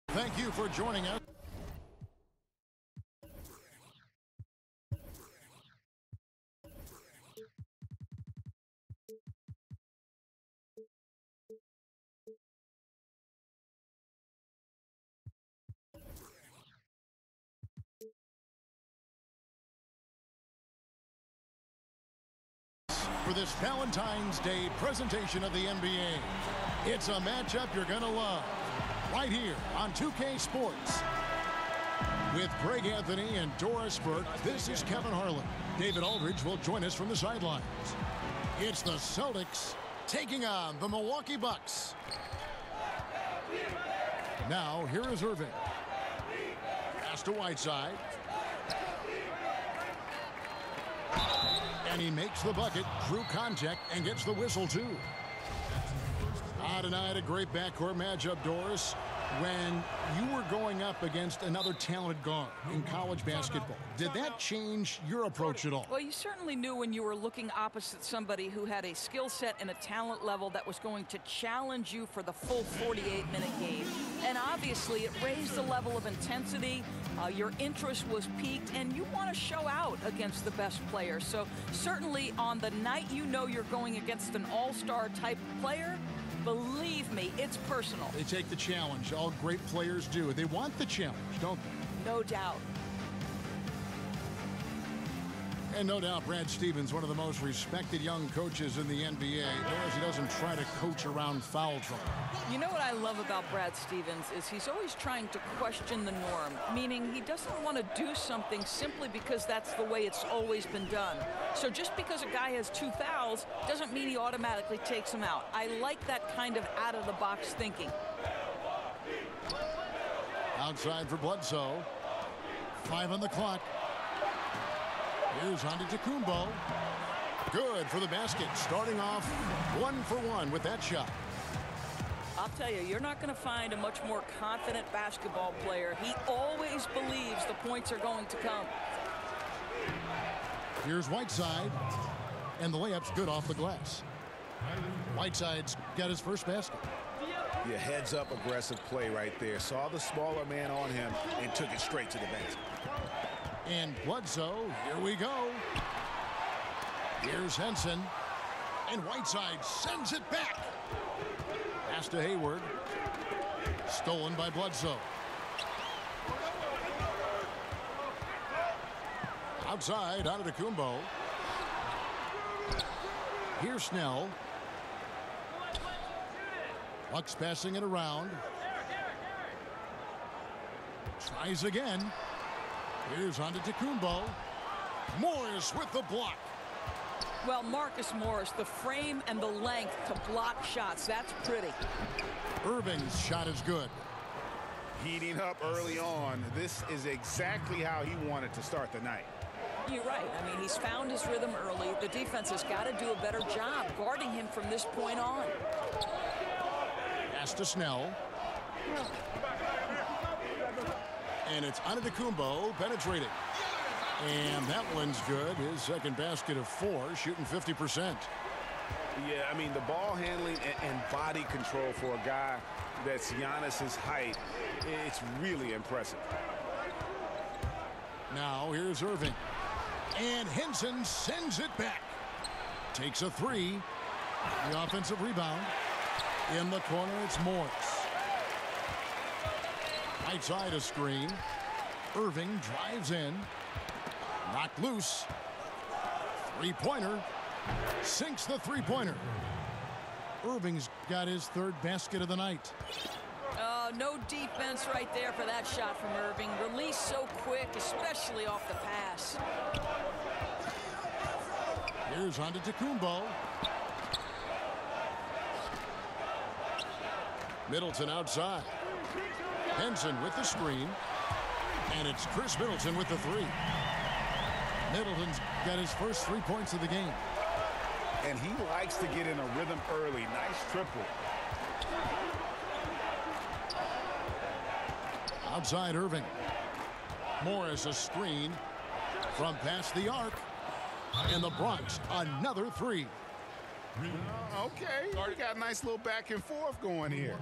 Thank you for joining us. For this Valentine's Day presentation of the NBA. It's a matchup you're going to love right here on 2K Sports. With Greg Anthony and Doris Burke, this is Kevin Harlan. David Aldridge will join us from the sidelines. It's the Celtics taking on the Milwaukee Bucks. Now, here is Irving. Pass to Whiteside. And he makes the bucket, drew contact, and gets the whistle, too. Tonight, a great backcourt matchup, Doris, when you were going up against another talented guard in college basketball. Did that change your approach at all? Well, you certainly knew when you were looking opposite somebody who had a skill set and a talent level that was going to challenge you for the full 48-minute game. And obviously, it raised the level of intensity. Your interest was piqued, and you want to show out against the best players. So certainly on the night you know you're going against an all-star type player, believe me, it's personal. They take the challenge. All great players do. They want the challenge, don't they? No doubt. And no doubt Brad Stevens, one of the most respected young coaches in the NBA. Notice he doesn't try to coach around foul trouble. You know what I love about Brad Stevens is he's always trying to question the norm, meaning he doesn't want to do something simply because that's the way it's always been done. So just because a guy has 2 fouls doesn't mean he automatically takes them out. I like that kind of out-of-the-box thinking. Outside for Bledsoe. 5 on the clock. Here's Antetokounmpo. Good for the basket. Starting off 1 for 1 with that shot. I'll tell you, you're not going to find a much more confident basketball player. He always believes the points are going to come. Here's Whiteside. And the layup's good off the glass. Whiteside's got his first basket. Yeah, heads-up aggressive play right there. Saw the smaller man on him and took it straight to the basket. And Bledsoe, here we go. Here's Henson. And Whiteside sends it back. Pass to Hayward. Stolen by Bledsoe. Outside, Antetokounmpo. Here's Snell. Bucks passing it around. Tries again. Here's Antetokounmpo. Morris with the block. Well, Marcus Morris, the frame and the length to block shots. That's pretty. Irving's shot is good. Heating up early on. This is exactly how he wanted to start the night. You're right. I mean, he's found his rhythm early. The defense has got to do a better job guarding him from this point on. Pass to Snell. And it's Antetokounmpo penetrating. And that one's good. His second basket of 4, shooting 50%. Yeah, I mean, the ball handling and body control for a guy that's Giannis's height, it's really impressive. Now here's Irving. And Henson sends it back. Takes a 3. The offensive rebound. In the corner, it's Morris. Right side a screen. Irving drives in. Knocked loose. Three-pointer. Sinks the three-pointer. Irving's got his third basket of the night. No defense right there for that shot from Irving. Released so quick, especially off the pass. Here's Antetokounmpo. Middleton outside. Henson with the screen. And it's Chris Middleton with the 3. Middleton's got his first 3 points of the game. And he likes to get in a rhythm early. Nice triple. Outside Irving. Morris a screen from past the arc. And the Bronx another 3. Okay, already got a nice little back and forth going here.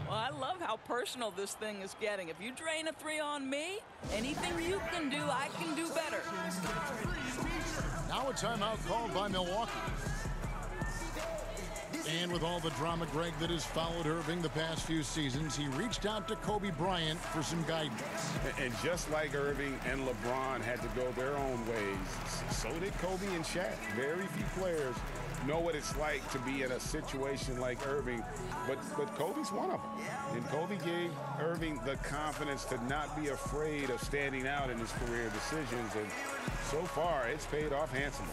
Well, I love how personal this thing is getting. If you drain a 3 on me, anything you can do, I can do better. Now a timeout called by Milwaukee. And with all the drama, Greg, that has followed Irving the past few seasons, he reached out to Kobe Bryant for some guidance. And just like Irving and LeBron had to go their own ways, so did Kobe and Shaq. Very few players know what it's like to be in a situation like Irving, but Kobe's one of them. And Kobe gave Irving the confidence to not be afraid of standing out in his career decisions, and so far it's paid off handsomely.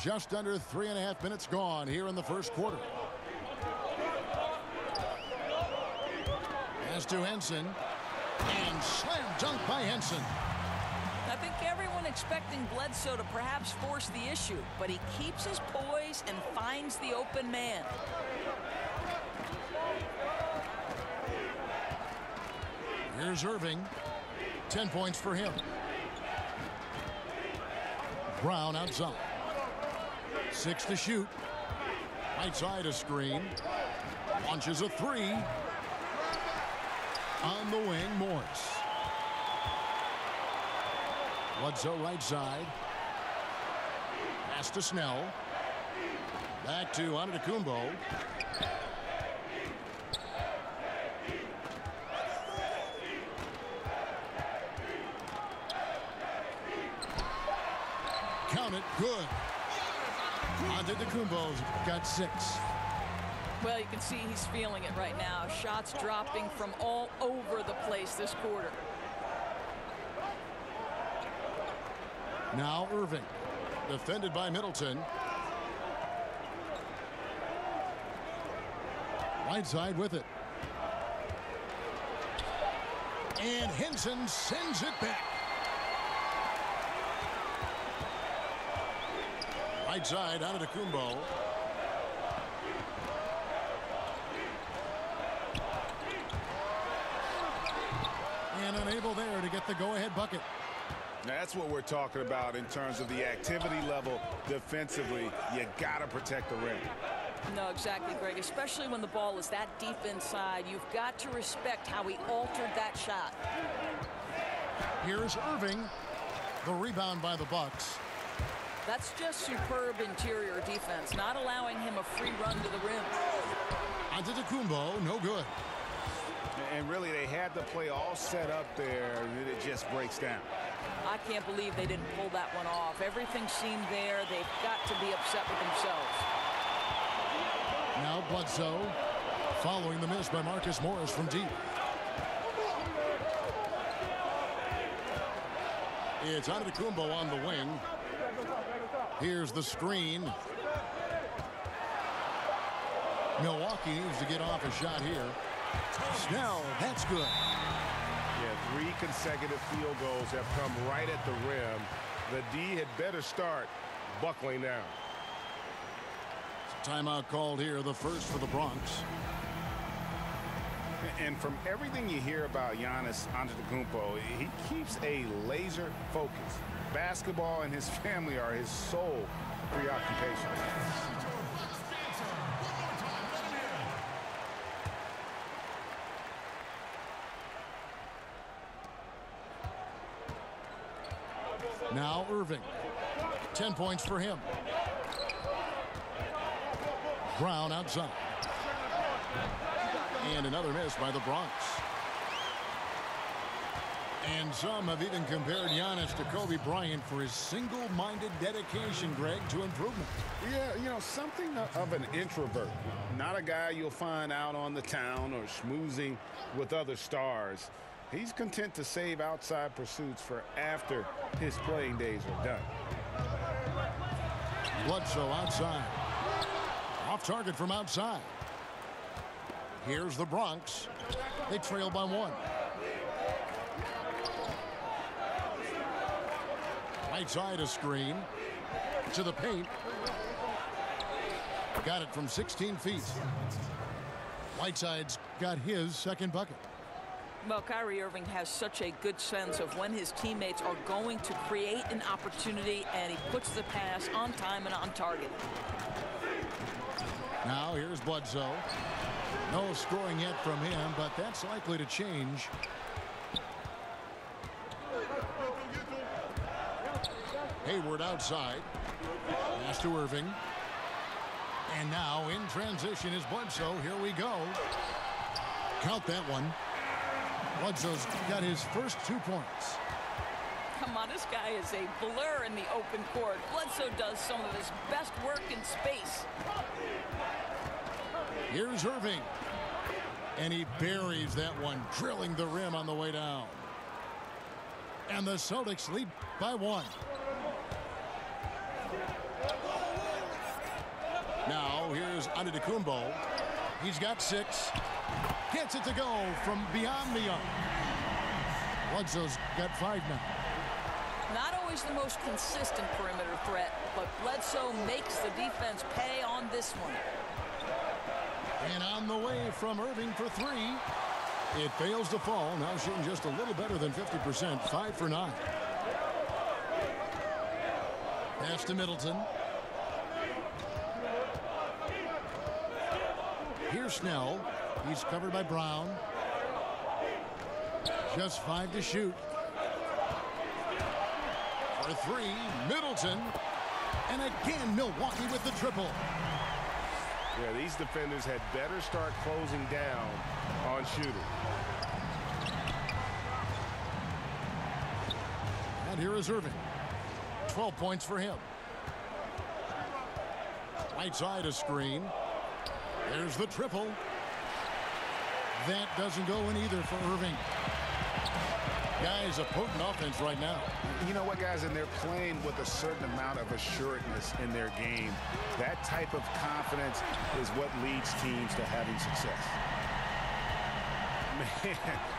Just under 3.5 minutes gone here in the first quarter. Pass to Henson. And slam dunk by Henson. I think everyone expecting Bledsoe to perhaps force the issue, but he keeps his poise and finds the open man. Here's Irving. 10 points for him. Brown outside. 6 to shoot. Right side a screen. Launches a 3. On the wing, Morris. Bledsoe right side. Pass to Snell. Back to Antetokounmpo. Count it, good. Antetokounmpo's got 6. Well, you can see he's feeling it right now. Shots dropping from all over the place this quarter. Now Irving, defended by Middleton. Right side with it. And Henson sends it back. Right side, Antetokounmpo. And unable there to get the go-ahead bucket. That's what we're talking about in terms of the activity level defensively. You got to protect the rim. No, exactly, Greg. Especially when the ball is that deep inside. You've got to respect how he altered that shot. Here's Irving. The rebound by the Bucks. That's just superb interior defense, not allowing him a free run to the rim. Antetokounmpo, no good. And really, they had the play all set up there, and it just breaks down. I can't believe they didn't pull that one off. Everything seemed there. They've got to be upset with themselves. Now Bledsoe following the miss by Marcus Morris from deep. It's Antetokounmpo on the wing. Here's the screen. Milwaukee needs to get off a shot here. Snell, that's good. Yeah, 3 consecutive field goals have come right at the rim. The D had better start buckling down. Timeout called here, the first for the Bronx. And from everything you hear about Giannis Antetokounmpo, he keeps a laser focus. Basketball and his family are his sole preoccupation. Now Irving. 10 points for him. Brown outside. And another miss by the Bronx. And some have even compared Giannis to Kobe Bryant for his single-minded dedication, Greg, to improvement. Yeah, you know, something of an introvert. Not a guy you'll find out on the town or schmoozing with other stars. He's content to save outside pursuits for after his playing days are done. Bledsoe outside. Off target from outside. Here's the Bronx. They trail by 1. Right side a screen. To the paint. Got it from 16 feet. Whiteside's got his second bucket. Well, Kyrie Irving has such a good sense of when his teammates are going to create an opportunity, and he puts the pass on time and on target. Now here's Bledsoe. No scoring yet from him, but that's likely to change. Hayward outside. Pass to Irving. And now in transition is Bledsoe. Here we go. Count that one. Bledsoe's got his first 2 points. Come on, this guy is a blur in the open court. Bledsoe does some of his best work in space. Here's Irving. And he buries that one, drilling the rim on the way down. And the Celtics lead by 1. Now here's Antetokounmpo. He's got 6. Gets it to go from beyond the arc. Bledsoe's got 5 now. Not always the most consistent perimeter threat, but Bledsoe makes the defense pay on this one. And on the way from Irving for 3. It fails to fall. Now shooting just a little better than 50%. 5 for 9. Pass to Middleton. Here's Snell. He's covered by Brown. Just 5 to shoot. For 3, Middleton. And again, Milwaukee with the triple. Yeah, these defenders had better start closing down on shooting. And here is Irving. 12 points for him. Right side a screen. There's the triple. That doesn't go in either for Irving. Guys, a potent offense right now. You know what, guys, and they're playing with a certain amount of assuredness in their game. That type of confidence is what leads teams to having success. Man,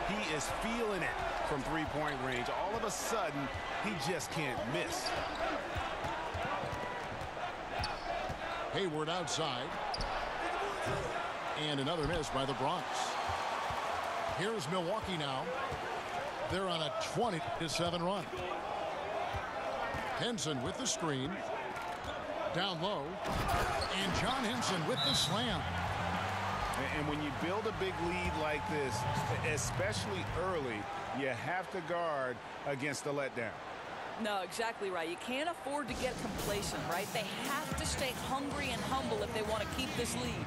he is feeling it from three-point range. All of a sudden, he just can't miss. Hayward outside. And another miss by the Bronx. Here's Milwaukee now. They're on a 20-7 run. Henson with the screen. Down low. And John Henson with the slam. And when you build a big lead like this, especially early, you have to guard against the letdown. No, exactly right. You can't afford to get complacent, right? They have to stay hungry and humble if they want to keep this lead.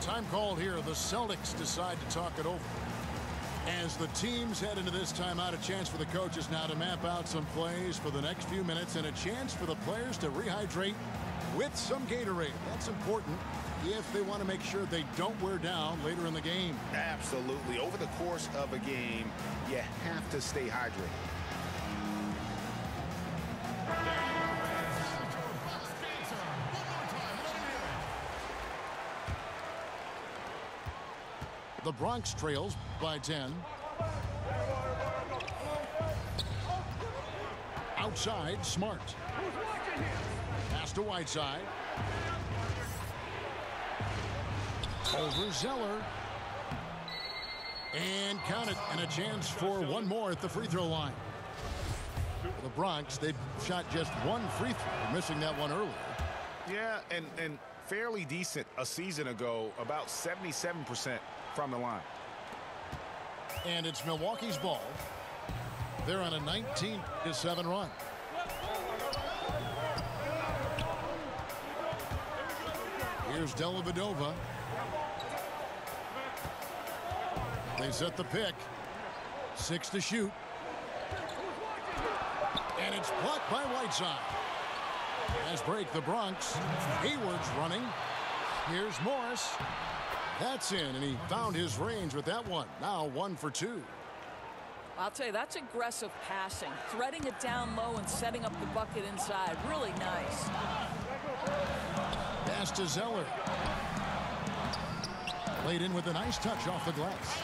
Time called here. The Celtics decide to talk it over. As the teams head into this timeout, a chance for the coaches now to map out some plays for the next few minutes and a chance for the players to rehydrate with some Gatorade. That's important if they want to make sure they don't wear down later in the game. Absolutely. Over the course of a game, you have to stay hydrated. The Bronx trails by 10. Outside, Smart. Pass to Whiteside. Over Zeller. And count it. And a chance for one more at the free throw line. The Bronx, they've shot just one free throw, missing that one earlier. Yeah, and fairly decent a season ago, about 77% from the line. And it's Milwaukee's ball. They're on a 19-7 run. Here's Dellavedova. They set the pick. 6 to shoot. And it's blocked by Whiteside. As break the Bronx. Hayward's running. Here's Morris. That's in, and he found his range with that one. Now 1 for 2. I'll tell you, that's aggressive passing. Threading it down low and setting up the bucket inside. Really nice. Pass to Zeller. Laid in with a nice touch off the glass.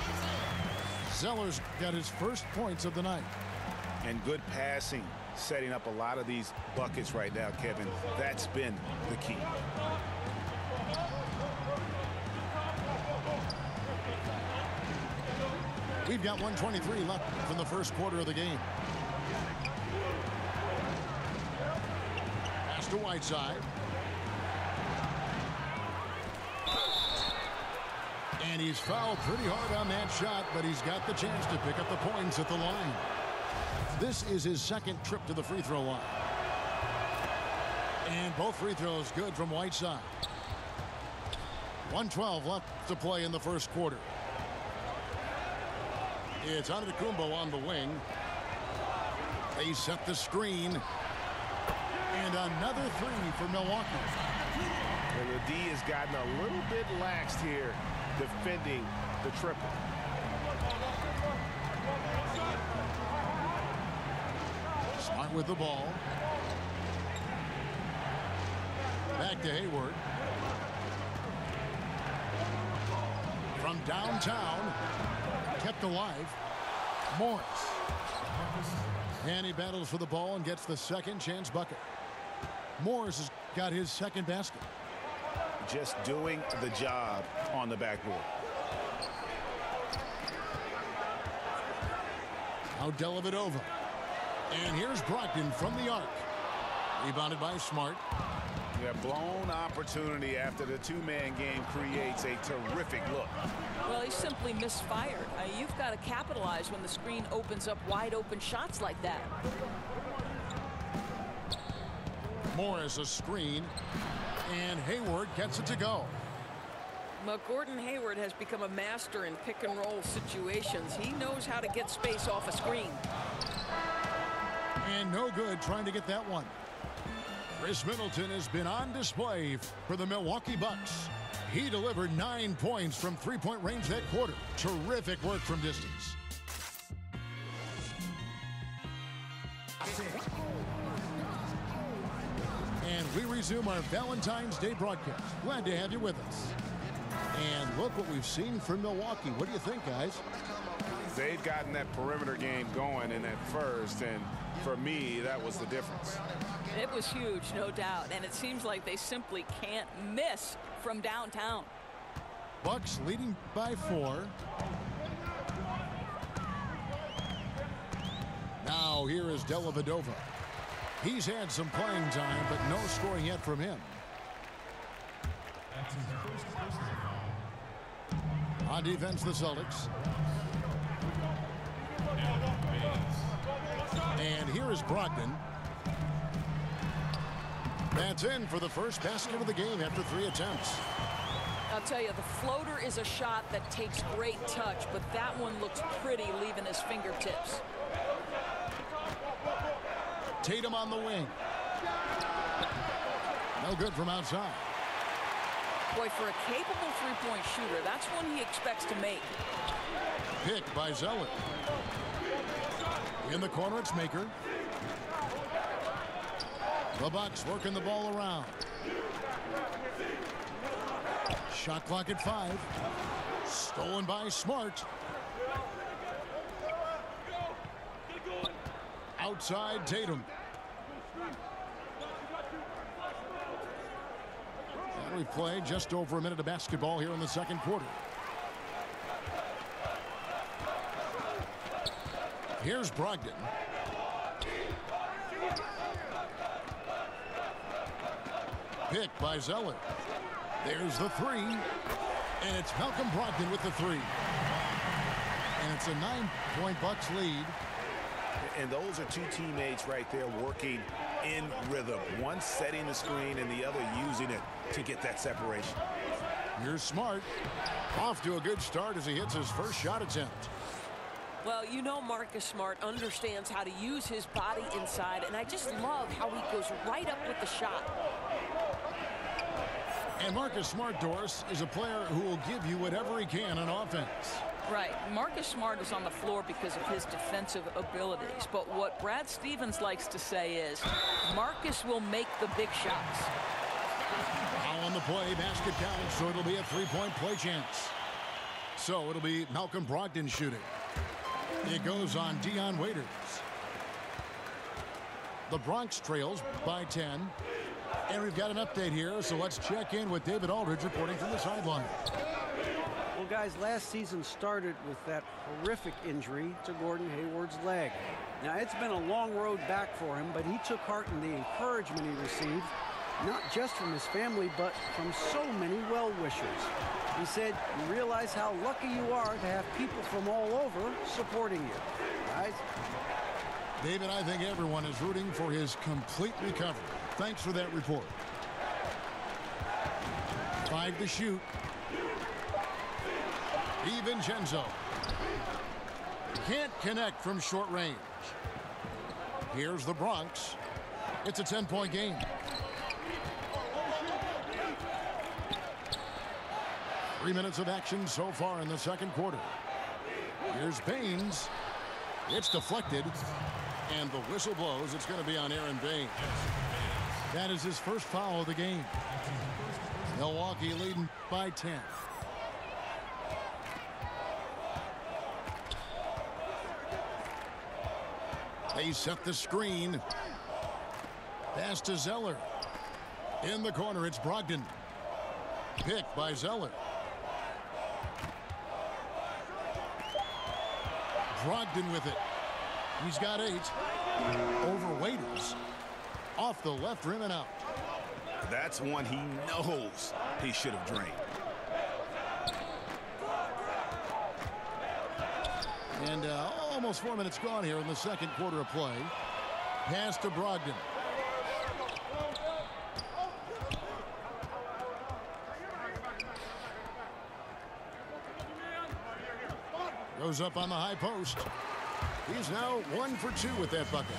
Zeller's got his first points of the night. And good passing, setting up a lot of these buckets right now, Kevin. That's been the key. We've got 1:23 left from the first quarter of the game. Pass to Whiteside. And he's fouled pretty hard on that shot, but he's got the chance to pick up the points at the line. This is his second trip to the free throw line. And both free throws good from Whiteside. 1:12 left to play in the first quarter. It's Antetokounmpo on the wing. They set the screen. And another three for Milwaukee. And the D has gotten a little bit laxed here defending the triple. Smart with the ball. Back to Hayward. From downtown. Kept alive. Morris. And he battles for the ball and gets the second chance bucket. Morris has got his second basket. Just doing the job on the backboard. Now Dellavedova. And here's Brogdon from the arc. Rebounded by Smart. Yeah, blown opportunity after the two-man game creates a terrific look. Well, he simply misfired. You've got to capitalize when the screen opens up wide open shots like that. Morris a screen. And Hayward gets it to go. Well, Gordon Hayward has become a master in pick and roll situations. He knows how to get space off a screen. And no good trying to get that one. Chris Middleton has been on display for the Milwaukee Bucks. He delivered 9 points from three-point range that quarter. Terrific work from distance. And we resume our Valentine's Day broadcast. Glad to have you with us. And look what we've seen from Milwaukee. What do you think, guys? They've gotten that perimeter game going in that first, and for me, that was the difference. It was huge, no doubt, and it seems like they simply can't miss from downtown. Bucks leading by 4. Now here is Dellavedova. He's had some playing time, but no scoring yet from him. On defense, the Celtics. And here is Brogdon. That's in for the first basket of the game after 3 attempts. I'll tell you, the floater is a shot that takes great touch, but that one looks pretty leaving his fingertips. Tatum on the wing. No good from outside. Boy, for a capable three-point shooter, that's one he expects to make. Pick by Zeller. In the corner, it's Maker. The Bucks working the ball around. Shot clock at 5. Stolen by Smart. Outside Tatum. And we play just over a minute of basketball here in the second quarter. Here's Brogdon. Pick by Zeller. There's the 3. And it's Malcolm Brogdon with the 3. And it's a 9-point Bucks lead. And those are two teammates right there working in rhythm. One setting the screen and the other using it to get that separation. Here's Smart. Off to a good start as he hits his first shot attempt. Well, you know Marcus Smart understands how to use his body inside, and I just love how he goes right up with the shot. And Marcus Smart, Doris, is a player who will give you whatever he can on offense. Right. Marcus Smart is on the floor because of his defensive abilities. But what Brad Stevens likes to say is Marcus will make the big shots. Now on the play, basket counts, so it'll be a 3-point play chance. So it'll be Malcolm Brogdon shooting. It goes on Dion Waiters. The Bronx trails by 10. And we've got an update here, so let's check in with David Aldridge reporting from the sideline. Well, guys, last season started with that horrific injury to Gordon Hayward's leg. Now, it's been a long road back for him, but he took heart in the encouragement he received, not just from his family, but from so many well-wishers. He said, you realize how lucky you are to have people from all over supporting you. Guys? David, I think everyone is rooting for his complete recovery. Thanks for that report. 5 to shoot. DiVincenzo. Can't connect from short range. Here's the Bronx. It's a 10-point game. Three minutes of action so far in the second quarter. Here's Baines. It's deflected. And the whistle blows. It's going to be on Aaron Baines. That is his first foul of the game. Milwaukee leading by 10. They set the screen. Pass to Zeller. In the corner, it's Brogdon. Picked by Zeller. Brogdon with it. He's got 8. Over Waiters. Off the left rim and out. That's one he knows he should have drained. And almost 4 minutes gone here in the second quarter of play. Pass to Brogdon. Goes up on the high post. He's now 1 for 2 with that bucket.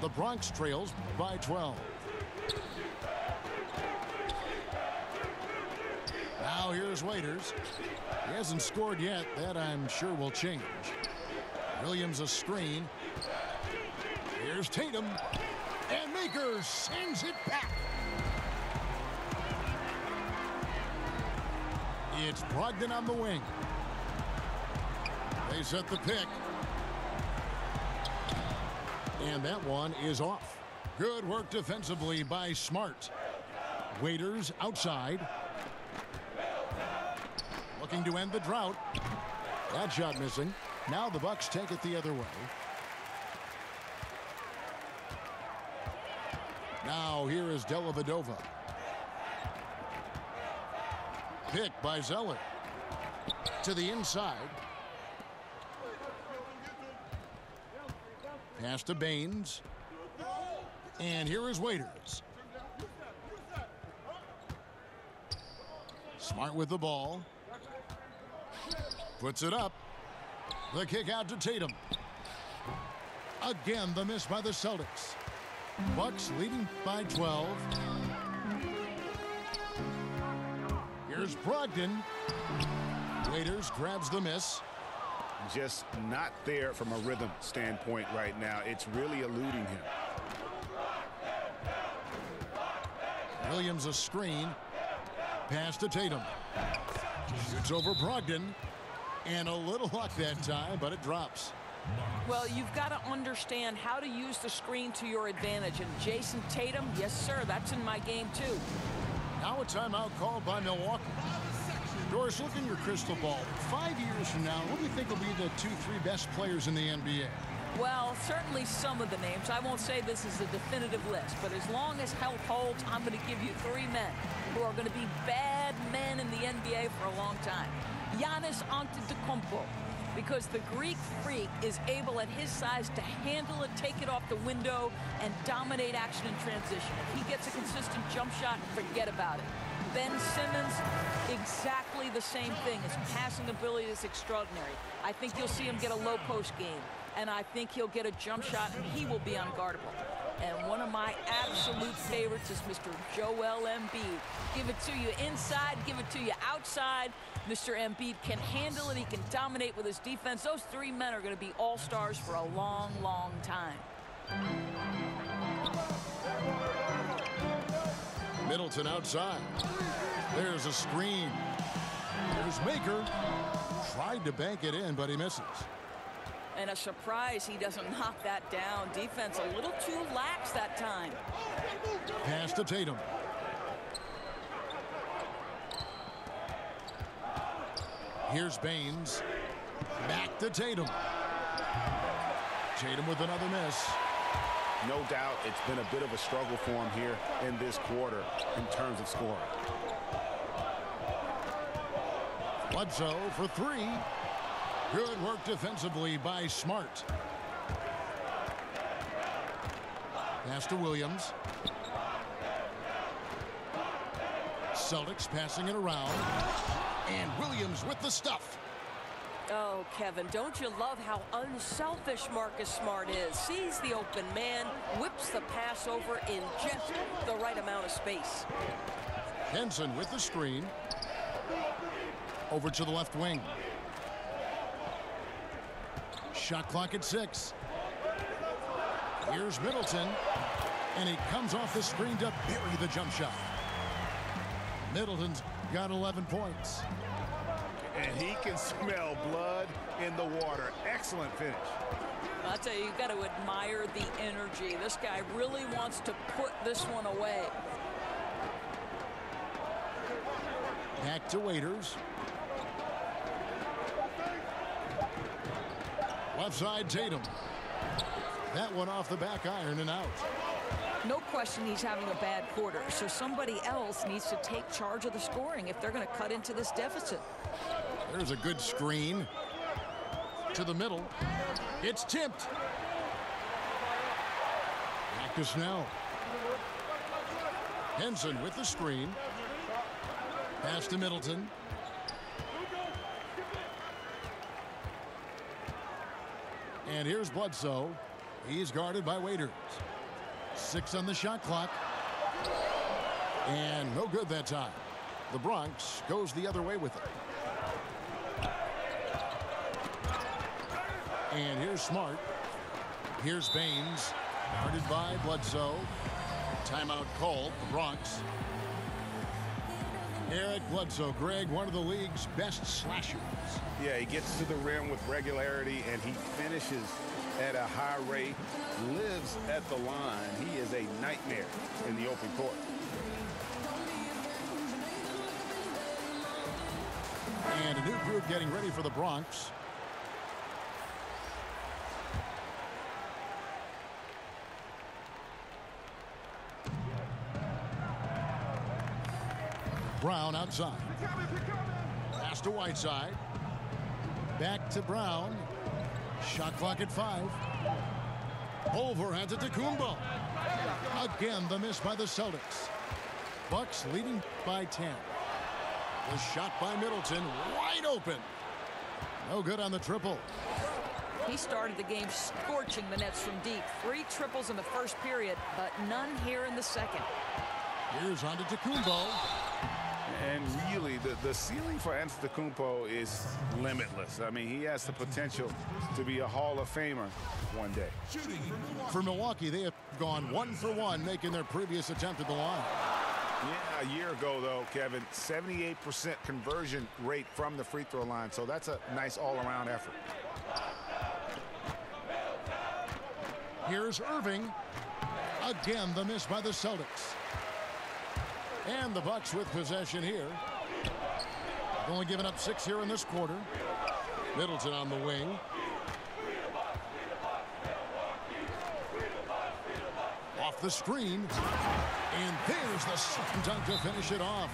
The Bronx trails by 12. Now here's Waiters. He hasn't scored yet. That I'm sure will change. Williams a screen. Here's Tatum. And Maker sends it back. It's Brogdon on the wing. They set the pick. And that one is off. Good work defensively by Smart. Waiters outside. Looking to end the drought. That shot missing. Now the Bucks take it the other way. Now here is Dellavedova. Pick by Zeller. To the inside. Pass to Baines. And here is Waiters. Smart with the ball. Puts it up. The kick out to Tatum. Again, the miss by the Celtics. Bucks leading by 12. Here's Brogdon. Waiters grabs the miss. Just not there from a rhythm standpoint right now. It's really eluding him. Williams a screen. Pass to Tatum. Shoots over Brogdon. And a little luck that time, but it drops. Well, you've got to understand how to use the screen to your advantage. And Jason Tatum, yes, sir, that's in my game, too. Now a timeout called by Milwaukee. Doris, look in your crystal ball. 5 years from now, what do you think will be the 2-3 best players in the NBA? Well, certainly some of the names. I won't say this is a definitive list, but as long as health holds, I'm going to give you 3 men who are going to be bad men in the NBA for a long time. Giannis Antetokounmpo, because the Greek freak is able at his size to handle it, take it off the window, and dominate action in transition. If he gets a consistent jump shot, forget about it. Ben Simmons, exactly the same thing. His passing ability is extraordinary. I think you'll see him get a low post game, and I think he'll get a jump shot, and he will be unguardable. And one of my absolute favorites is Mr. Joel Embiid. Give it to you inside, give it to you outside. Mr. Embiid can handle it. He can dominate with his defense. Those 3 men are going to be all-stars for a long, long time. Middleton outside. There's a screen. There's Maker. Tried to bank it in, but he misses. And a surprise he doesn't knock that down. Defense a little too lax that time. Pass to Tatum. Here's Baines. Back to Tatum. Tatum with another miss. No doubt it's been a bit of a struggle for him here in this quarter in terms of scoring. Bledsoe for 3. Good work defensively by Smart. Pass to Williams. Celtics passing it around. And Williams with the stuff. Oh, Kevin, don't you love how unselfish Marcus Smart is? Sees the open man, whips the pass over in just the right amount of space. Henson with the screen. Over to the left wing. Shot clock at 6. Here's Middleton. And he comes off the screen to bury the jump shot. Middleton's got 11 points. And he can smell blood in the water. Excellent finish. I'll tell you, you've got to admire the energy. This guy really wants to put this one away. Back to Waiters. Left side, Tatum. That one off the back iron and out. No question he's having a bad quarter, so somebody else needs to take charge of the scoring if they're going to cut into this deficit. There's a good screen. To the middle. It's tipped. Back to Snell. Henson with the screen. Pass to Middleton. And here's Bledsoe. He's guarded by Waiters. 6 on the shot clock. And no good that time. The Bronx goes the other way with it. And here's Smart. Here's Baines. Guarded by Bledsoe. Timeout called. The Bronx. Eric Bledsoe, Greg, one of the league's best slashers. Yeah, he gets to the rim with regularity, and he finishes at a high rate, lives at the line. He is a nightmare in the open court. And a new group getting ready for the Bronx. Brown outside. Pass to Whiteside. Back to Brown. Shot clock at 5. Over Antetokounmpo. Again, the miss by the Celtics. Bucks leading by 10. The shot by Middleton, wide open. No good on the triple. He started the game scorching the nets from deep. 3 triples in the first period, but none here in the second. Here's Antetokounmpo. And really, the ceiling for Antetokounmpo is limitless. I mean, he has the potential to be a Hall of Famer one day. For Milwaukee, they have gone 1 for 1, making their previous attempt at the line. Yeah, a year ago, though, Kevin, 78% conversion rate from the free throw line. So that's a nice all-around effort. Here's Irving. Again, the miss by the Celtics. And the Bucks with possession here. Only giving up 6 here in this quarter. Middleton on the wing. Off the screen. And there's the slam dunk to finish it off.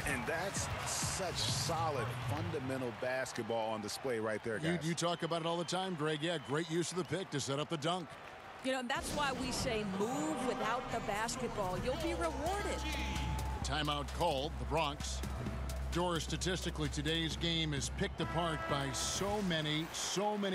And that's such solid, fundamental basketball on display right there, guys. You talk about it all the time, Greg. Yeah, great use of the pick to set up the dunk. You know, that's why we say move without the basketball. You'll be rewarded. Timeout called, the Bronx. Doris, statistically, today's game is picked apart by so many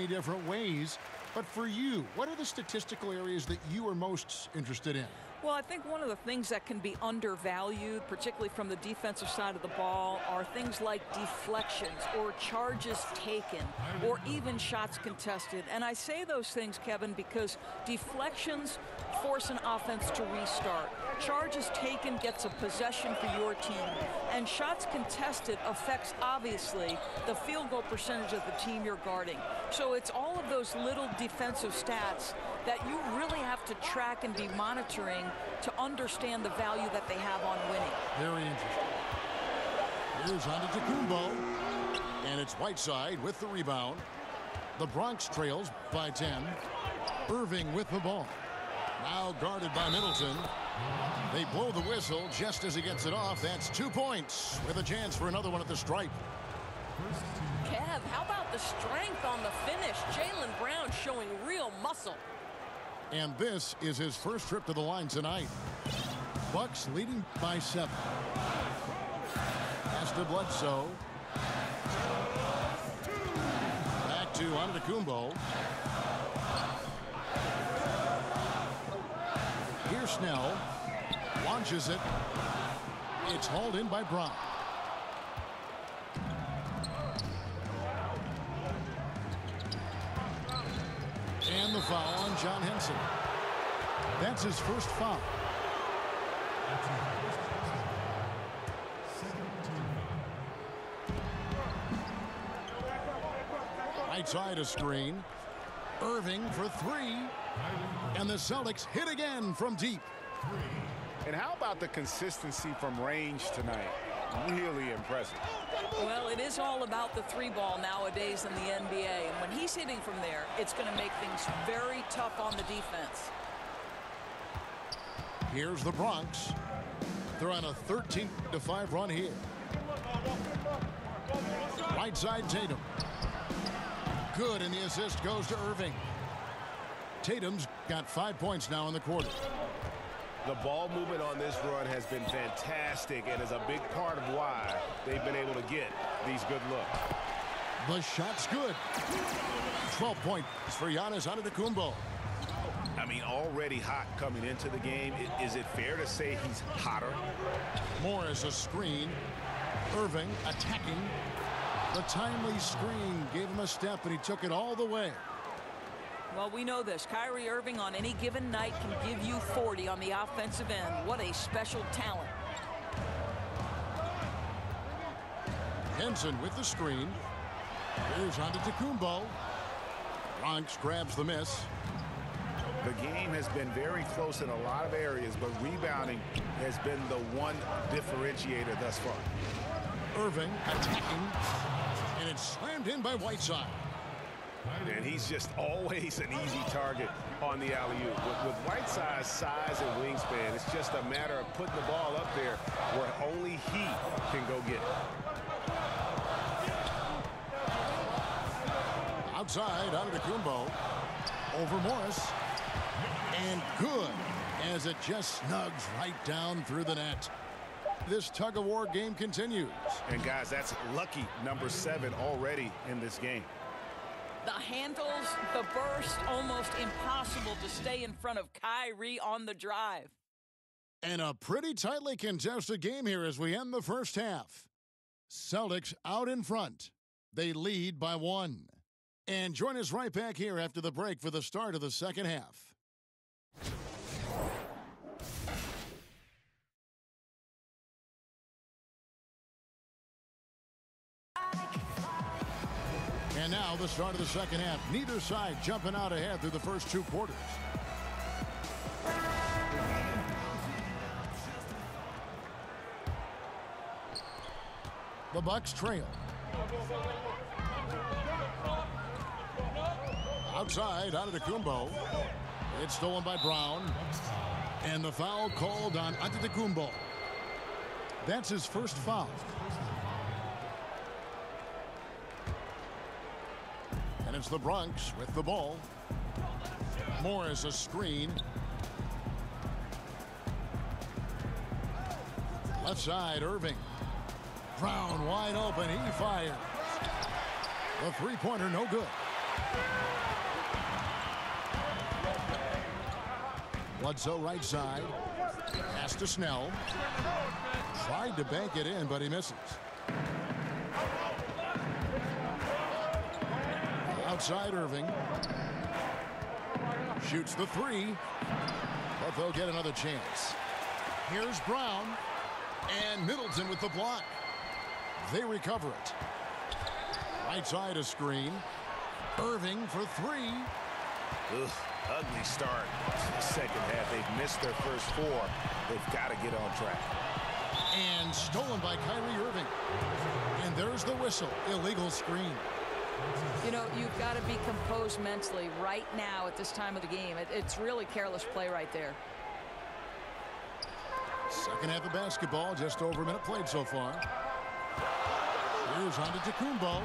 different ways. But for you, what are the statistical areas that you are most interested in? Well, I think one of the things that can be undervalued, particularly from the defensive side of the ball, are things like deflections or charges taken or even shots contested. And I say those things, Kevin, because deflections force an offense to restart. Charges taken gets a possession for your team. And shots contested affects, obviously, the field goal percentage of the team you're guarding. So it's all of those little defensive stats that you really have to track and be monitoring to understand the value that they have on winning. Very interesting. Here's Antetokounmpo. And it's Whiteside with the rebound. The Bronx trails by 10. Irving with the ball. Now guarded by Middleton. They blow the whistle just as he gets it off. That's 2 points with a chance for another one at the stripe. Kev, how about the strength on the finish? Jaylen Brown showing real muscle. And this is his first trip to the line tonight. Bucks leading by 7. Pass to Bledsoe. Back to Antetokounmpo. Here's Snell. Launches it. It's hauled in by Brown. And the foul on John Henson. That's his first foul. Right side a screen. Irving for 3. And the Celtics hit again from deep. And how about the consistency from range tonight? Really impressive. Well, it is all about the 3-ball nowadays in the NBA. And when he's hitting from there, it's going to make things very tough on the defense. Here's the Bronx. They're on a 13-5 run here. Right side Tatum. Good, and the assist goes to Irving. Tatum's got 5 points now in the quarter. The ball movement on this run has been fantastic and is a big part of why they've been able to get these good looks. The shot's good. 12 points for Giannis Antetokounmpo. I mean, already hot coming into the game. Is it fair to say he's hotter? Morris a screen. Irving attacking. The timely screen gave him a step, and he took it all the way. Well, we know this. Kyrie Irving on any given night can give you 40 on the offensive end. What a special talent. Henson with the screen. Here's Antetokounmpo. Bronx grabs the miss. The game has been very close in a lot of areas, but rebounding has been the one differentiator thus far. Irving attacking. And it's slammed in by Whiteside. And he's just always an easy target on the alley-oop. With Whiteside's size and wingspan, it's just a matter of putting the ball up there where only he can go get it. Outside, Antetokounmpo. Over Morris. And good, as it just snugs right down through the net. This tug-of-war game continues. And, guys, that's lucky number 7 already in this game. The handles, the burst, almost impossible to stay in front of Kyrie on the drive. And a pretty tightly contested game here as we end the first half. Celtics out in front. They lead by 1. And join us right back here after the break for the start of the second half. And now the start of the second half. Neither side jumping out ahead through the first 2 quarters. The Bucks trail. Outside, Antetokounmpo. It's stolen by Brown. And the foul called on Antetokounmpo. That's his first foul. And it's the Bronx with the ball. Morris a screen. Left side, Irving. Brown wide open. He fires. The three-pointer no good. Bledsoe right side. Pass to Snell. Tried to bank it in, but he misses. Outside Irving. Shoots the three. But they'll get another chance. Here's Brown. And Middleton with the block. They recover it. Right side a screen. Irving for three. Ugh, ugly start. Second half, they've missed their first 4. They've got to get on track. And stolen by Kyrie Irving. And there's the whistle. Illegal screen. You know, you've got to be composed mentally right now at this time of the game. It's really careless play right there. Second half of basketball, just over a minute played so far. Here's Antetokounmpo.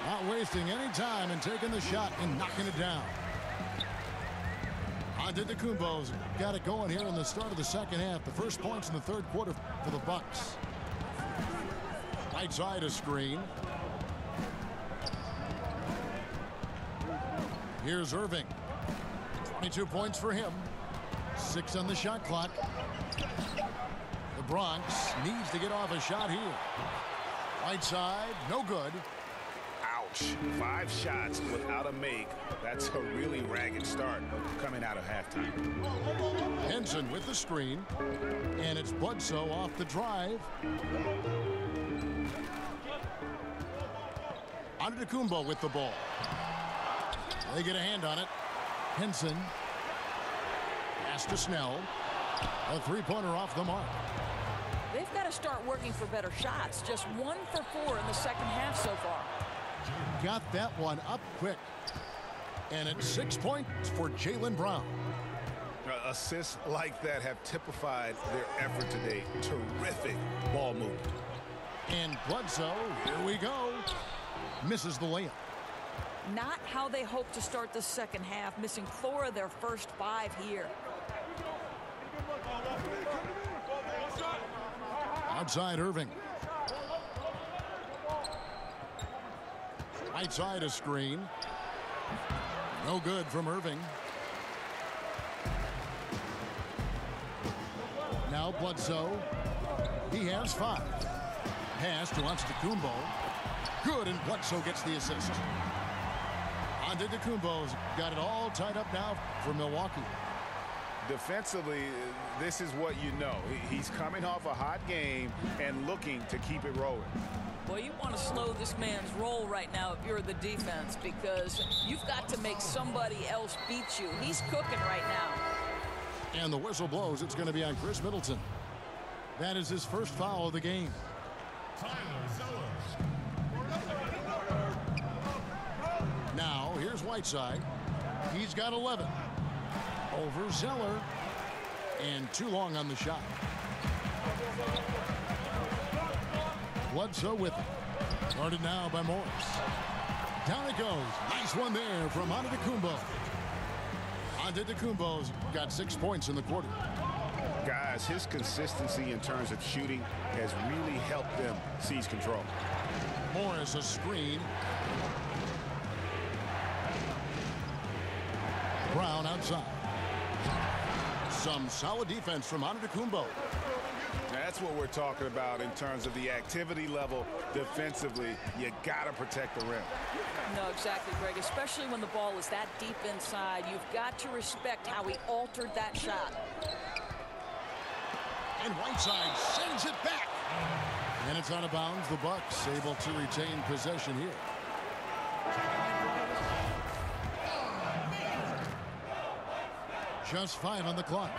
Not wasting any time and taking the shot and knocking it down. Antetokounmpo's got it going here in the start of the second half. The first points in the third quarter for the Bucks. Right side a screen. Here's Irving. 22 points for him. 6 on the shot clock. The Bronx needs to get off a shot here. Right side, no good. Ouch. 5 shots without a make. That's a really ragged start coming out of halftime. Henson with the screen. And it's Bledsoe off the drive. Antetokounmpo with the ball. They get a hand on it. Henson. Pass to Snell. A three-pointer off the mark. They've got to start working for better shots. Just 1 for 4 in the second half so far. Got that one up quick. And it's 6 points for Jaylen Brown. Assists like that have typified their effort today. Terrific ball movement. And Bledsoe, here we go. Misses the layup. Not how they hope to start the second half, missing 4 of their first 5 here. Outside Irving. Right side a screen. No good from Irving. Now Bledsoe. He has 5. Pass to Antetokounmpo. Good, and Bledsoe gets the assist. Antetokounmpo's got it all tied up now for Milwaukee. Defensively, this is what you know. He's coming off a hot game and looking to keep it rolling. Well, you want to slow this man's roll right now if you're the defense, because you've got to make somebody else beat you. He's cooking right now. And the whistle blows. It's going to be on Chris Middleton. That is his first foul of the game. Now, here's Whiteside. He's got 11. Over Zeller. And too long on the shot. Bledsoe with it. Guarded now by Morris. Down it goes. Nice one there from Antetokounmpo. Antetokounmpo's got 6 points in the quarter. Guys, his consistency in terms of shooting has really helped them seize control. Morris a screen. Brown outside. Some solid defense from Antetokounmpo. That's what we're talking about in terms of the activity level defensively. You got to protect the rim. No, exactly, Greg. Especially when the ball is that deep inside. You've got to respect how he altered that shot. And Whiteside sends it back. And it's out of bounds. The Bucks able to retain possession here. Just 5 on the clock.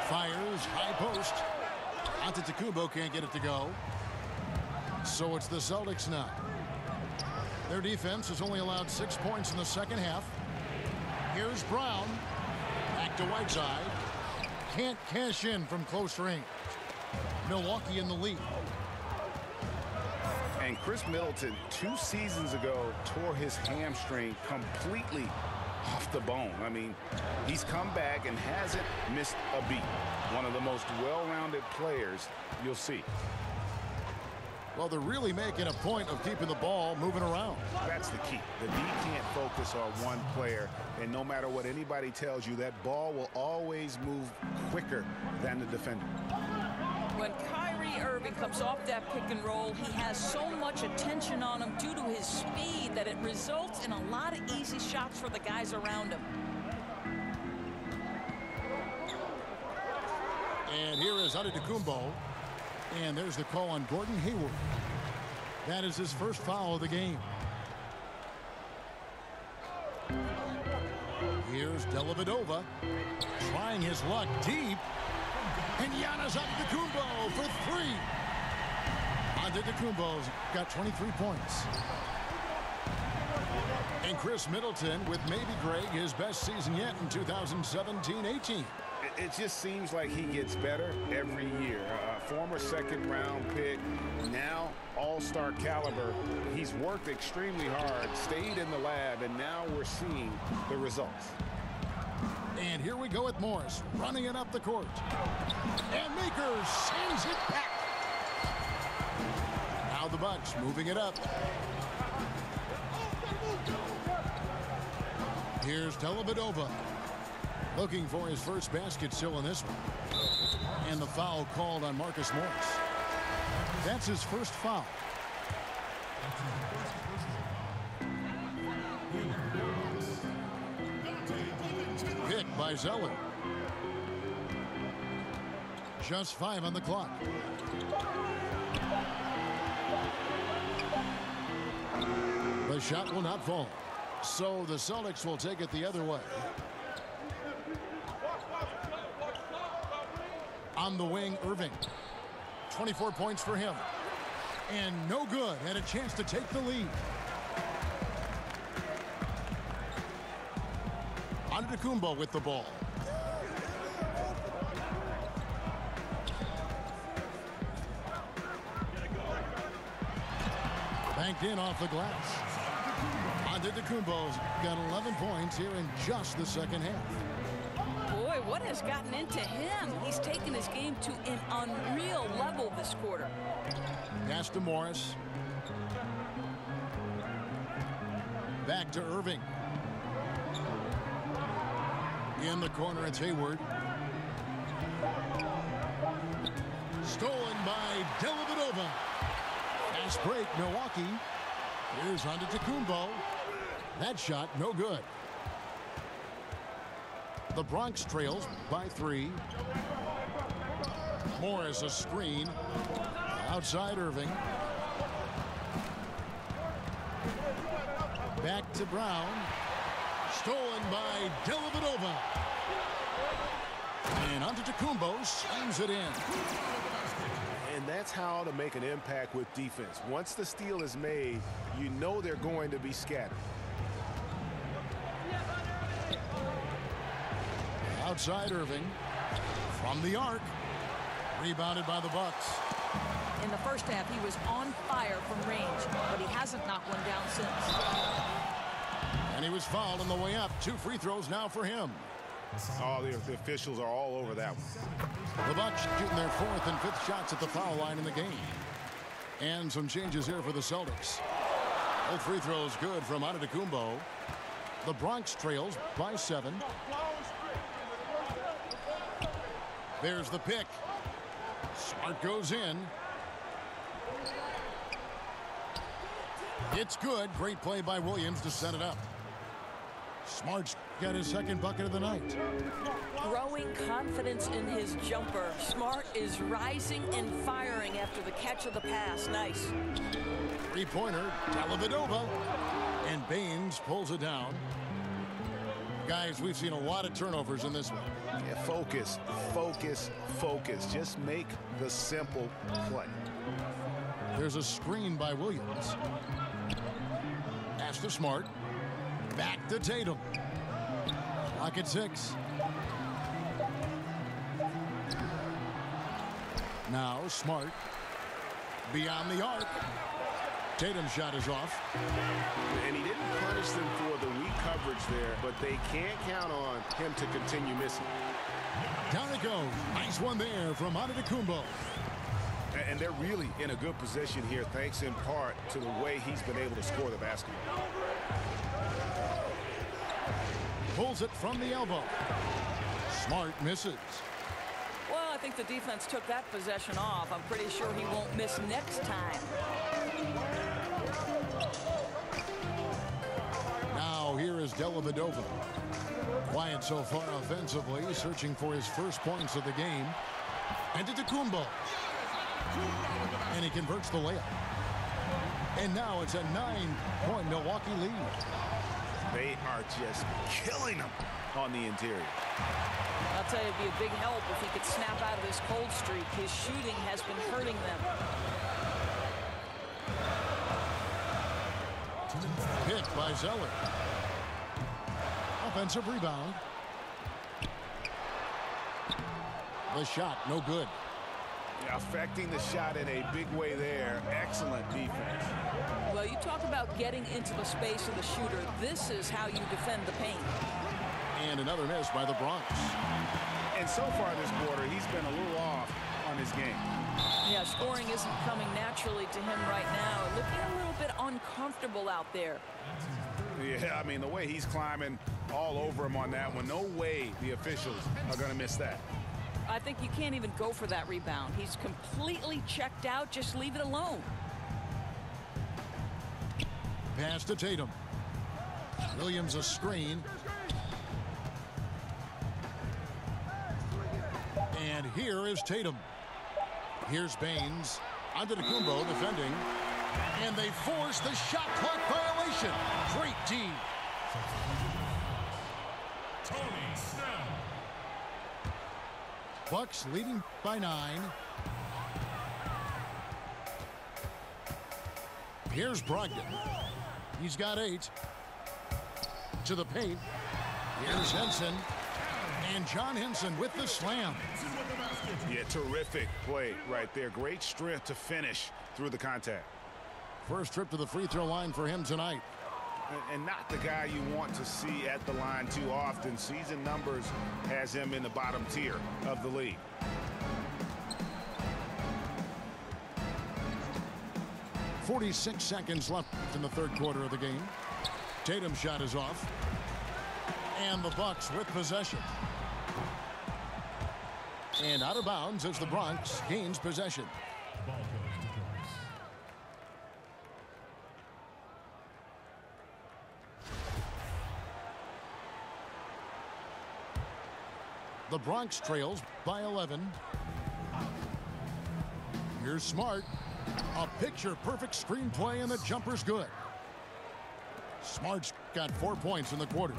Fires, high post. Antetokounmpo can't get it to go. So it's the Celtics now. Their defense has only allowed 6 points in the second half. Here's Brown. Back to Whiteside. Can't cash in from close range. Milwaukee in the lead. And Chris Middleton, 2 seasons ago, tore his hamstring completely off the bone. I mean, he's come back and hasn't missed a beat. One of the most well-rounded players you'll see. Well, they're really making a point of keeping the ball moving around. That's the key. The D can't focus on one player, and no matter what anybody tells you, that ball will always move quicker than the defender. When Kyrie Irving comes off that pick and roll, he has so much attention on him due to his speed that it results in a lot of easy shots for the guys around him. And here is Antetokounmpo. And there's the call on Gordon Hayward. That is his first foul of the game. Here's Dellavedova trying his luck deep. And Giannis Antetokounmpo for 3. Antetokounmpo's got 23 points. And Chris Middleton with maybe, Greg, his best season yet in 2017-18. It just seems like he gets better every year. Former second-round pick, now all-star caliber. He's worked extremely hard, stayed in the lab, and now we're seeing the results. And here we go with Morris running it up the court. And Maker sends it back. Now the Bucks moving it up. Here's Dellavedova. Looking for his first basket still in this one. And the foul called on Marcus Morris. That's his first foul. Picked by Zeller. Just 5 on the clock. The shot will not fall. So the Celtics will take it the other way. On the wing, Irving. 24 points for him. And no good. Had a chance to take the lead. Antetokounmpo with the ball. Banked in off the glass. Antetokounmpo's got 11 points here in just the second half. Boy, what has gotten into him? He's taken his game to an unreal level this quarter. Pass to Morris. Back to Irving. In the corner, it's Hayward. Stolen by Dellavedova. Fast break, Milwaukee. Here's Antetokounmpo. That shot, no good. The Bronx trails by 3. Morris a screen. Outside Irving. Back to Brown. Stolen by Dellavedova. And Antetokounmpo slams it in. And that's how to make an impact with defense. Once the steal is made, you know they're going to be scattered. Outside Irving. From the arc. Rebounded by the Bucks. In the first half, he was on fire from range, but he hasn't knocked one down since. And he was fouled on the way up. 2 free throws now for him. Oh, the officials are all over that one. The Bucks shooting their 4th and 5th shots at the foul line in the game. And some changes here for the Celtics. Both free throws good from Antetokounmpo. The Bronx trails by 7. There's the pick. Smart goes in. It's good. Great play by Williams to set it up. Smart's got his second bucket of the night. Growing confidence in his jumper. Smart is rising and firing after the catch of the pass. Nice. Three-pointer, Dellavedova. And Baines pulls it down. Guys, we've seen a lot of turnovers in this one. Yeah, focus, focus, focus. Just make the simple play. There's a screen by Williams. Pass to Smart. Back to Tatum. Clock at 6. Now Smart. Beyond the arc. Tatum's shot is off. And he didn't punish them for the weak coverage there, but they can't count on him to continue missing. Down it goes. Nice one there from Antetokounmpo. And they're really in a good position here, thanks in part to the way he's been able to score the basketball. Pulls it from the elbow. Smart misses. Well, I think the defense took that possession off. I'm pretty sure he won't miss next time. Now here is Dellavedova. Quiet so far offensively, searching for his first points of the game. Antetokounmpo. And he converts the layup. And now it's a 9-point Milwaukee lead. They are just killing them on the interior. I'll tell you, it'd be a big help if he could snap out of this cold streak. His shooting has been hurting them. Picked by Zeller. Offensive rebound. The shot, no good. Affecting the shot in a big way there. Excellent defense. Well, you talk about getting into the space of the shooter. This is how you defend the paint. And another miss by the Bronx. And so far this quarter, he's been a little off on his game. Yeah, scoring isn't coming naturally to him right now. Looking a little bit uncomfortable out there. Yeah, I mean, the way he's climbing all over him on that one, no way the officials are going to miss that. I think you can't even go for that rebound. He's completely checked out. Just leave it alone. Pass to Tatum. Williams a screen. And here is Tatum. Here's Baines. Antetokounmpo defending. And they force the shot clock violation. Great D. Bucks leading by 9. Here's Brogdon. He's got 8. To the paint. Here's Henson. And John Henson with the slam. Yeah, terrific play right there. Great strength to finish through the contact. First trip to the free throw line for him tonight. And not the guy you want to see at the line too often. Season numbers has him in the bottom tier of the league. .46 seconds left in the third quarter of the game. Tatum's shot is off. And the Bucks with possession. And out of bounds as the Bronx gains possession. The Bronx trails by 11. Here's Smart. A picture-perfect screenplay, and the jumper's good. Smart's got 4 points in the quarter.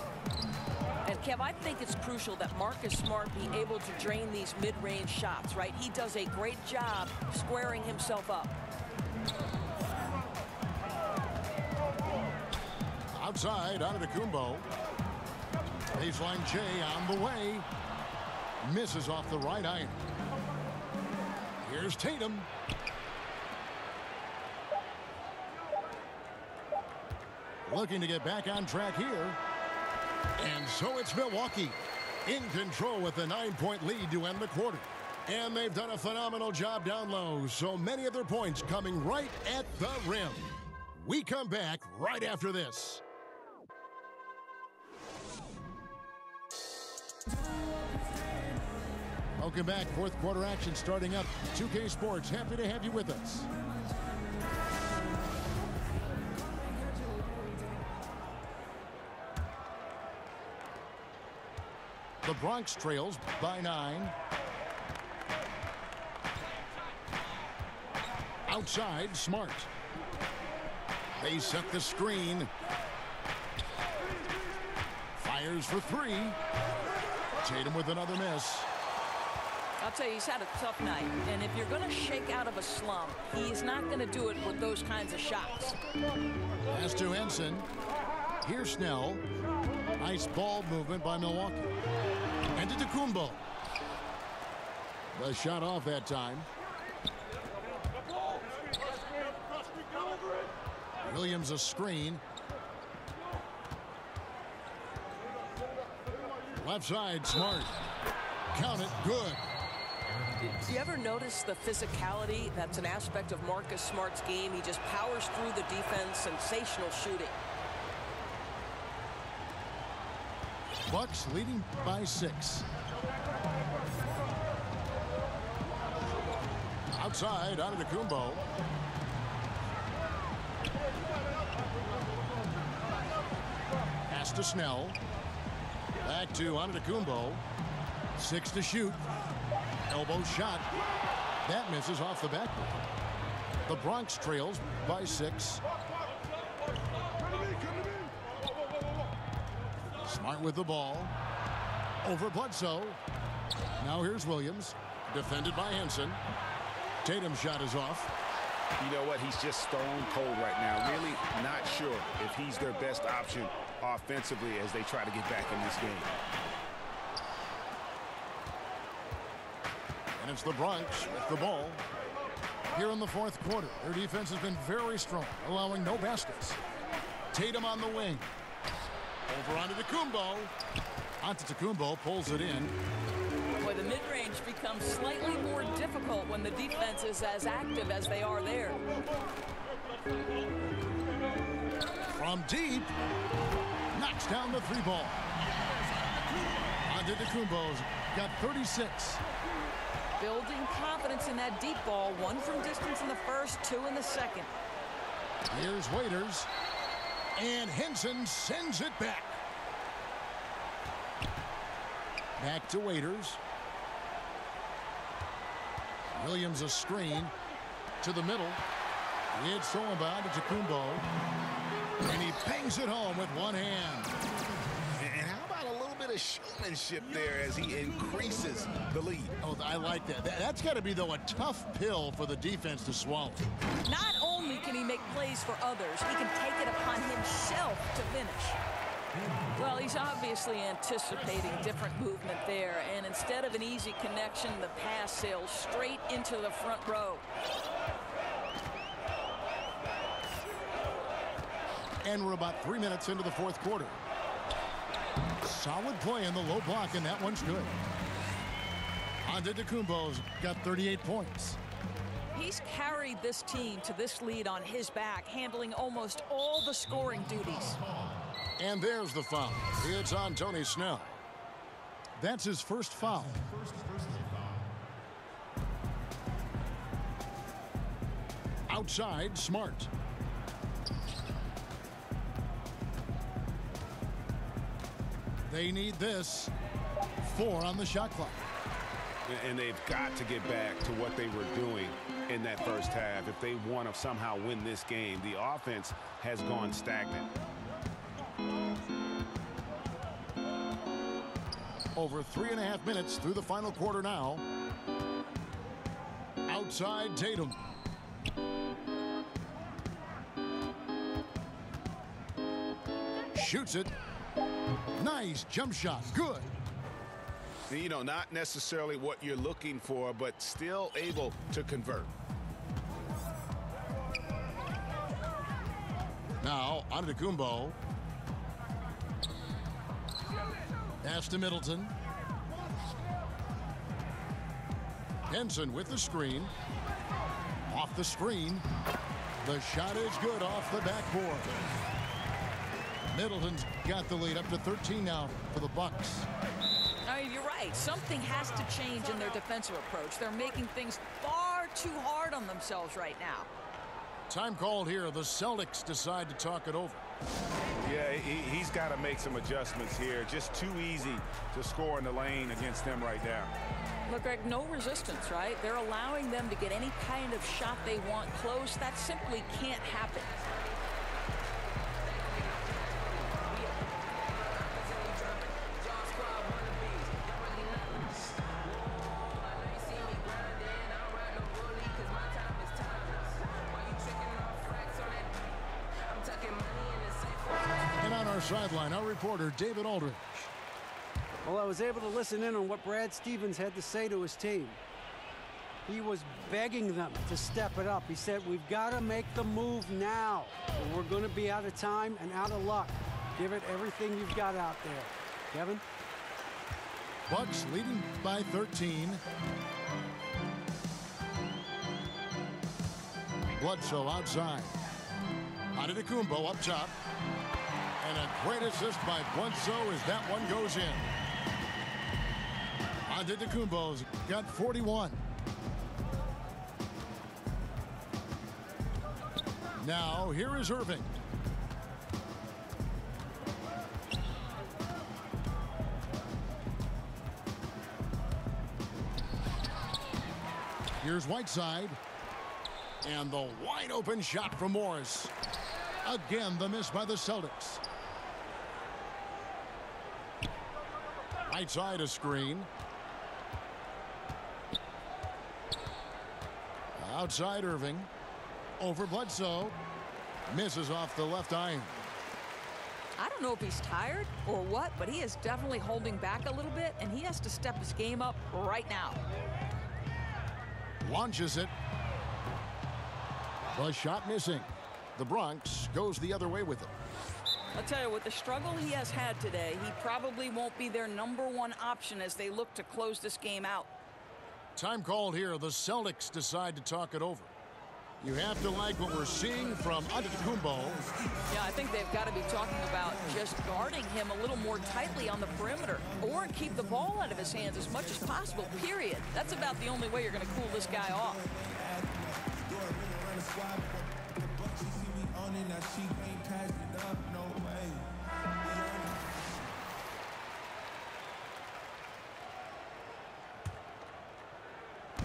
And, Kev, I think it's crucial that Marcus Smart be able to drain these mid-range shots, right? He does a great job squaring himself up. Outside, Antetokounmpo. Baseline J on the way. Misses off the right iron. Here's Tatum. Looking to get back on track here. And so it's Milwaukee in control with a 9-point lead to end the quarter. And they've done a phenomenal job down low. So many of their points coming right at the rim. We come back right after this. Welcome back. Fourth quarter action starting up. 2K Sports, happy to have you with us. The Bronx trails by 9. Outside, Smart. They set the screen. Fires for 3. Tatum with another miss. I'll tell you, he's had a tough night. And if you're going to shake out of a slump, he's not going to do it with those kinds of shots. Pass to Henson. Here's Snell. Nice ball movement by Milwaukee. And to Kumbo. The shot off that time. Williams a screen. Left side, Smart. Count it, good. Do you ever notice the physicality that's an aspect of Marcus Smart's game? He just powers through the defense, sensational shooting. Bucks leading by 6. Outside, Antetokounmpo. Pass to Snell. Back to Antetokounmpo. 6 to shoot. Elbow shot. That misses off the backboard. The Bronx trails by 6. Smart with the ball. Over Bledsoe. Now here's Williams. Defended by Henson. Tatum's shot is off. You know what? He's just stone cold right now. Really not sure if he's their best option offensively as they try to get back in this game. And it's the Bronx with the ball. Here in the fourth quarter, their defense has been very strong, allowing no baskets. Tatum on the wing. Over onto Antetokounmpo. Antetokounmpo pulls it in. Boy, the mid-range becomes slightly more difficult when the defense is as active as they are there. From deep. Knocks down the 3 ball. Antetokounmpo's got 36. Building confidence in that deep ball. 1 from distance in the first, 2 in the second. Here's Waiters. And Henson sends it back. Back to Waiters. Williams a screen to the middle. It's thrown by Antetokounmpo. And he bangs it home with one hand. And how about a little bit of showmanship there as he increases the lead? Oh, I like that. That's got to be, though, a tough pill for the defense to swallow. Not only can he make plays for others, he can take it upon himself to finish. Well, he's obviously anticipating different movement there, and instead of an easy connection, the pass sails straight into the front row. And we're about 3 minutes into the fourth quarter. Solid play in the low block, and that one's good. Antetokounmpo's got 38 points. He's carried this team to this lead on his back, handling almost all the scoring duties. And there's the foul. It's on Tony Snell. That's his first foul. Outside, Smart. They need this. 4 on the shot clock. And they've got to get back to what they were doing in that first half. If they want to somehow win this game, the offense has gone stagnant. Over 3.5 minutes through the final quarter now. Outside, Tatum. Shoots it. Nice jump shot. Good. You know, not necessarily what you're looking for, but still able to convert. Now, Antetokounmpo. Pass to Middleton. Henson with the screen. Off the screen. The shot is good off the backboard. Middleton's got the lead up to 13 now for the Bucks. I mean, you're right. Something has to change in their defensive approach. They're making things far too hard on themselves right now. Time called here. The Celtics decide to talk it over. Yeah, he's got to make some adjustments here. Just too easy to score in the lane against them right now. Look, Greg, no resistance, right? They're allowing them to get any kind of shot they want close. That simply can't happen. And on our sideline, our reporter, David Aldridge. Well, I was able to listen in on what Brad Stevens had to say to his team. He was begging them to step it up. He said, we've got to make the move now, or we're going to be out of time and out of luck. Give it everything you've got out there. Kevin? Bucks leading by 13. Bledsoe outside. Antetokounmpo up top. And a great assist by Bledsoe as that one goes in. Antetokounmpo's got 41. Now, here is Irving. Here's Whiteside. And the wide open shot from Morris. Again, the miss by the Celtics. Outside a screen. Outside Irving. Over Bledsoe. Misses off the left iron. I don't know if he's tired or what, but he is definitely holding back a little bit, and he has to step his game up right now. Launches it. The shot missing. The Bronx goes the other way with it. I'll tell you, with the struggle he has had today, he probably won't be their #1 option as they look to close this game out. Time called here. The Celtics decide to talk it over. You have to like what we're seeing from Antetokounmpo. Yeah, I think they've got to be talking about just guarding him a little more tightly on the perimeter or keep the ball out of his hands as much as possible, period. That's about the only way you're going to cool this guy off.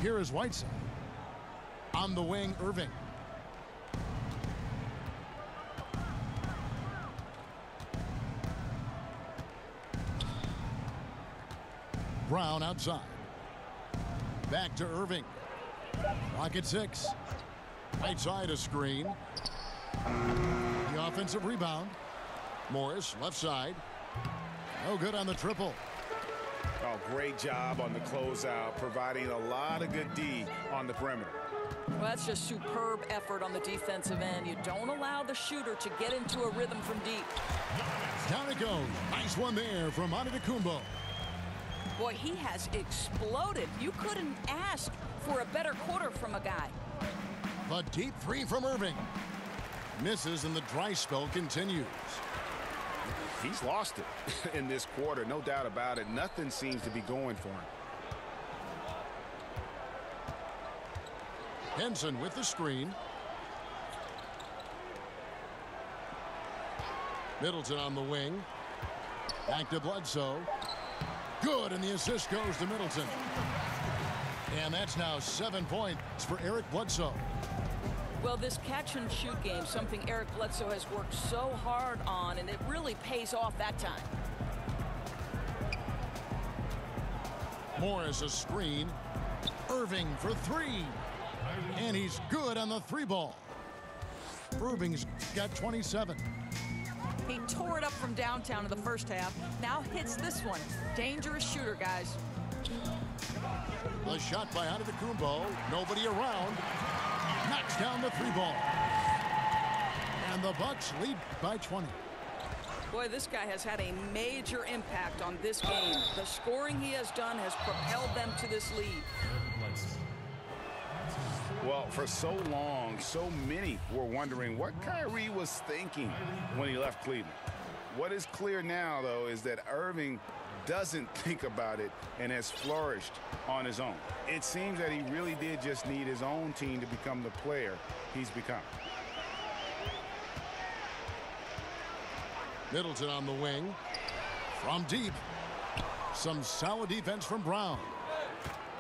Here is Whiteside. On the wing, Irving. Brown outside. Back to Irving. Clock at 6. Right side a screen. The offensive rebound. Morris left side. No good on the triple. Oh, great job on the closeout, providing a lot of good D on the perimeter. Well, that's just superb effort on the defensive end. You don't allow the shooter to get into a rhythm from deep. Down it goes. Nice one there from Antetokounmpo. Boy, he has exploded. You couldn't ask for a better quarter from a guy. The deep three from Irving. Misses and the dry spell continues. He's lost it in this quarter, no doubt about it. Nothing seems to be going for him. Henson with the screen. Middleton on the wing. Back to Bledsoe. Good, and the assist goes to Middleton. And that's now 7 points for Eric Bledsoe. Well, this catch-and-shoot game, something Eric Bledsoe has worked so hard on, and it really pays off that time. Morris a screen. Irving for 3. And he's good on the 3-ball. Irving's got 27. He tore it up from downtown in the first half. Now hits this one. Dangerous shooter, guys. The shot by Antetokounmpo. Nobody around. Knocks down the 3-ball. And the Bucks lead by 20. Boy, this guy has had a major impact on this game. The scoring he has done has propelled them to this lead. Well, for so long, so many were wondering what Kyrie was thinking when he left Cleveland. What is clear now, though, is that Irving doesn't think about it and has flourished on his own. It seems that he really did just need his own team to become the player he's become. Middleton on the wing. From deep. Some solid defense from Brown.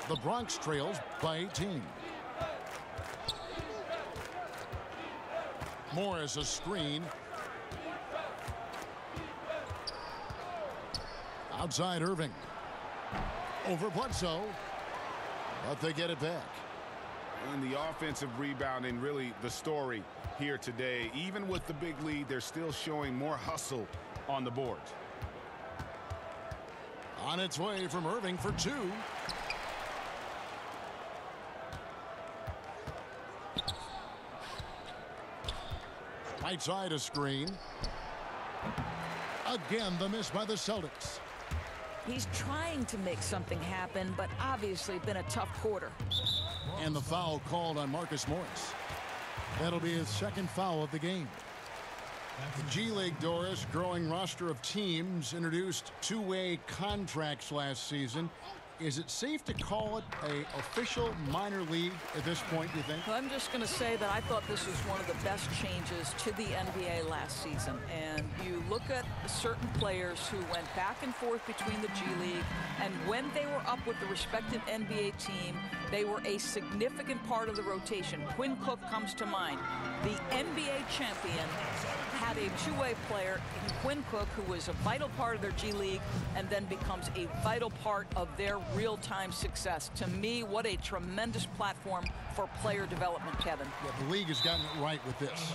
The Bronx trails by 18. Morris a screen. Outside Irving. Over Bledsoe. But they get it back. And the offensive rebounding, really the story here today. Even with the big lead, they're still showing more hustle on the boards. On its way from Irving for two. Right side a screen. Again, the miss by the Celtics. He's trying to make something happen, but obviously been a tough quarter. And the foul called on Marcus Morris. That'll be his second foul of the game. The G League, Doris, growing roster of teams, introduced two-way contracts last season. Is it safe to call it an official minor league at this point, do you think? Well, I'm just going to say that I thought this was one of the best changes to the NBA last season. And you look at certain players who went back and forth between the G League, and when they were up with the respective NBA team, they were a significant part of the rotation. Quinn Cook comes to mind. The NBA champion had a two-way player in Quinn Cook who was a vital part of their G League and then becomes a vital part of their real-time success. To me, what a tremendous platform for player development, Kevin. Yeah, the league has gotten it right with this.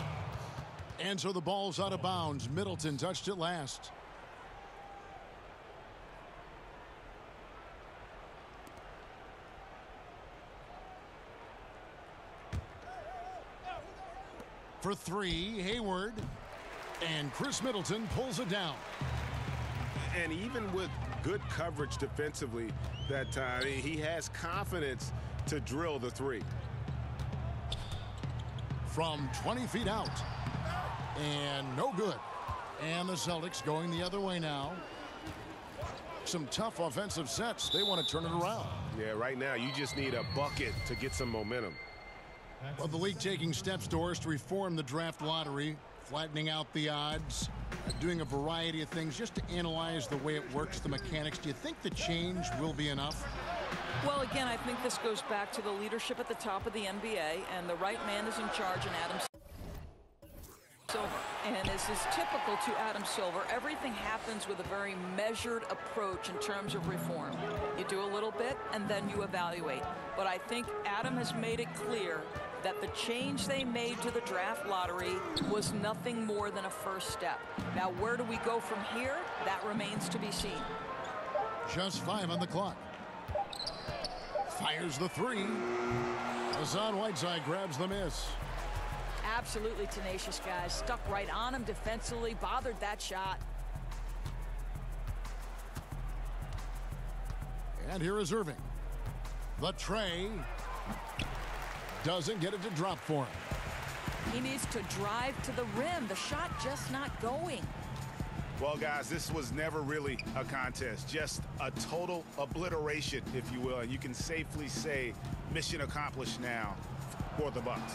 And so the ball's out of bounds. Middleton touched it last. For three, Hayward. And Chris Middleton pulls it down. And even with good coverage defensively that time, he has confidence to drill the three. From 20 feet out. And no good. And the Celtics going the other way now. Some tough offensive sets. They want to turn it around. Yeah, right now you just need a bucket to get some momentum. Well, the league taking steps, Doris, to reform the draft lottery, flattening out the odds, doing a variety of things just to analyze the way it works, the mechanics. Do you think the change will be enough? Well, again, I think this goes back to the leadership at the top of the NBA, and the right man is in charge, and Adam Silver. And as is typical to Adam Silver, everything happens with a very measured approach in terms of reform. You do a little bit, and then you evaluate. But I think Adam has made it clear that the change they made to the draft lottery was nothing more than a first step. Now, where do we go from here? That remains to be seen. Just 5 on the clock. Fires the three. Hassan Whiteside grabs the miss. Absolutely tenacious, guys. Stuck right on him defensively, bothered that shot. And here is Irving. The tray doesn't get it to drop for him. He needs to drive to the rim. The shot just not going. Well, guys, this was never really a contest, just a total obliteration, if you will. And you can safely say mission accomplished now for the Bucks.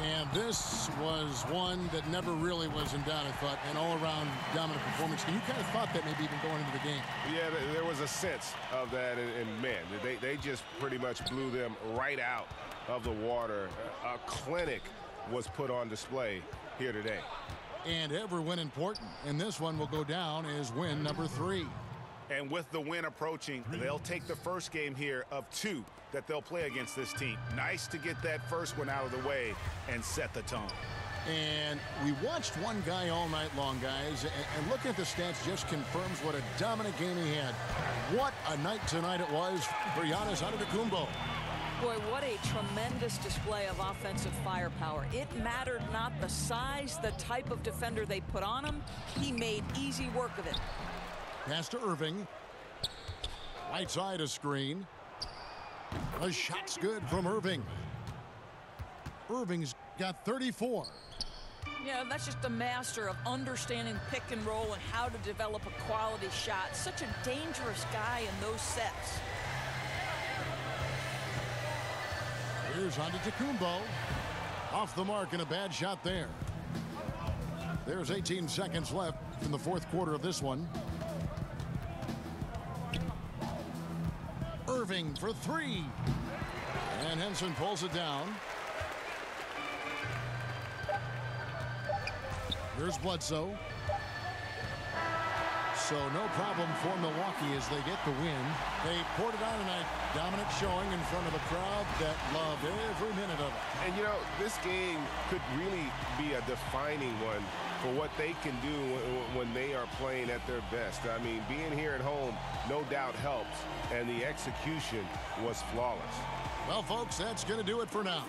And this was one that never really was in doubt, I thought, an all-around dominant performance. And you kind of thought that maybe even going into the game. Yeah, there was a sense of that, and man, they just pretty much blew them right out of the water. A clinic was put on display here today. And every win important. And this one will go down as win number 3. And with the win approaching, they'll take the first game here of 2 that they'll play against this team. Nice to get that first one out of the way and set the tone. And we watched one guy all night long, guys, and looking at the stats just confirms what a dominant game he had. What a night tonight it was for Giannis Antetokounmpo. Boy, what a tremendous display of offensive firepower. It mattered not the size, the type of defender they put on him. He made easy work of it. Pass to Irving. Right side a screen. The shot's good from Irving. Irving's got 34. Yeah, that's just a master of understanding pick and roll and how to develop a quality shot. Such a dangerous guy in those sets. Here's Antetokounmpo. Off the mark and a bad shot there. There's 18 seconds left in the fourth quarter of this one. Irving for three. And Henson pulls it down. Here's Bledsoe. So no problem for Milwaukee as they get the win. They poured it on tonight. Dominant showing in front of a crowd that loved every minute of it. And, you know, this game could really be a defining one for what they can do when they are playing at their best. I mean, being here at home no doubt helps, and the execution was flawless. Well, folks, that's going to do it for now.